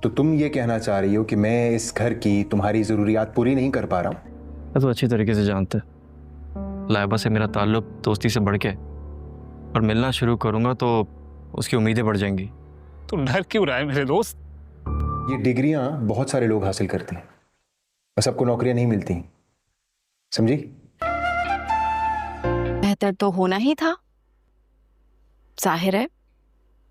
तो तुम ये कहना चाह रही हो कि मैं इस घर की तुम्हारी ज़रूरियात पूरी नहीं कर पा रहा हूँ? तो अच्छी तरीके से जानते लाइबा से मेरा ताल्लुक दोस्ती से बढ़ के और मिलना शुरू करूंगा तो उसकी उम्मीदें बढ़ जाएंगी। तो डर क्यों रहा है मेरे दोस्त? ये डिग्रियां बहुत सारे लोग हासिल करते हैं, बस सबको नौकरियां नहीं मिलती, समझी? बेहतर तो होना ही था। जाहिर है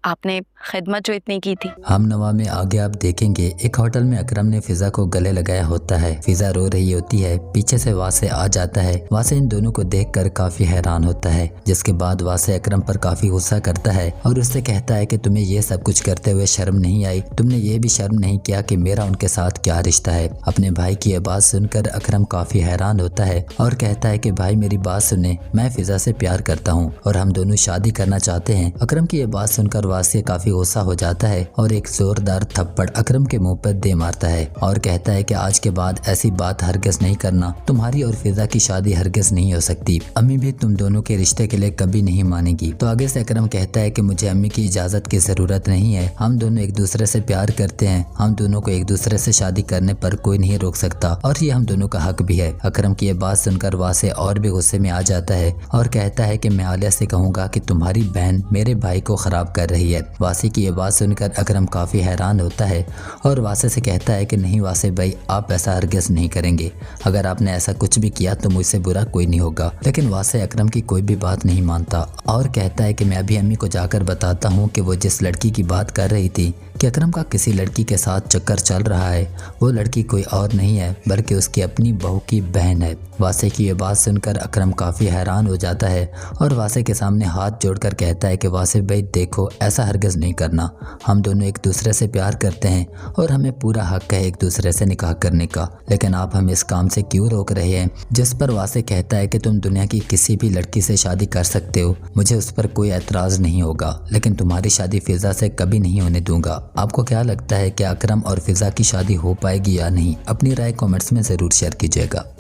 आपने खिदमत जो इतनी की थी। हम नवा में आगे आप देखेंगे एक होटल में अकरम ने फिजा को गले लगाया होता है। फिजा रो रही होती है, पीछे से वासे आ जाता है। वासे इन दोनों को देखकर काफी हैरान होता है, जिसके बाद वासे अकरम पर काफी गुस्सा करता है और उससे कहता है कि तुम्हें ये सब कुछ करते हुए शर्म नहीं आई? तुमने ये भी शर्म नहीं किया कि मेरा उनके साथ क्या रिश्ता है? अपने भाई की ये बात सुनकर अकरम काफी हैरान होता है और कहता है कि भाई मेरी बात सुने, मैं फिजा से प्यार करता हूँ और हम दोनों शादी करना चाहते हैं। अकरम की ये बात सुनकर वासे काफी गुस्सा हो जाता है और एक जोरदार थप्पड़ अकरम के मुंह पर दे मारता है और कहता है कि आज के बाद ऐसी बात हरगिज नहीं करना, तुम्हारी और फिजा की शादी हरगिज नहीं हो सकती। अम्मी भी तुम दोनों के रिश्ते के लिए कभी नहीं मानेगी। तो आगे से अकरम कहता है कि मुझे अम्मी की इजाजत की जरूरत नहीं है, हम दोनों एक दूसरे से प्यार करते हैं, हम दोनों को एक दूसरे से शादी करने पर कोई नहीं रोक सकता और ये हम दोनों का हक भी है। अकरम की ये बात सुनकर वासे और भी गुस्से में आ जाता है और कहता है कि मैं आलिया से कहूंगा कि तुम्हारी बहन मेरे भाई को खराब कर रही है। वासे की ये बात सुनकर अकरम काफी हैरान होता है और वासे से कहता है कि नहीं वासे भाई, आप ऐसा हरगिज नहीं करेंगे, अगर आपने ऐसा कुछ भी किया तो मुझसे बुरा कोई नहीं होगा। लेकिन वासे अकरम की कोई भी बात नहीं मानता और कहता है कि मैं अभी अम्मी को जाकर बताता हूँ कि वो जिस लड़की की बात कर रही थी कि अकरम का किसी लड़की के साथ चक्कर चल रहा है, वो लड़की कोई और नहीं है बल्कि उसकी अपनी बहू की बहन है। वासे की ये बात सुनकर अकरम काफी हैरान हो जाता है और वासे के सामने हाथ जोड़कर कहता है कि वासे भाई देखो, ऐसा हरगिज नहीं करना, हम दोनों एक दूसरे से प्यार करते हैं और हमें पूरा हक है एक दूसरे से निकाह करने का, लेकिन आप हमें इस काम से क्यों रोक रहे हैं? जिस पर वासे कहता है कि तुम दुनिया की किसी भी लड़की से शादी कर सकते हो, मुझे उस पर कोई एतराज नहीं होगा, लेकिन तुम्हारी शादी फिजा से कभी नहीं होने दूंगा। आपको क्या लगता है कि अकरम और फिजा की शादी हो पाएगी या नहीं? अपनी राय कमेंट्स में जरूर शेयर कीजिएगा।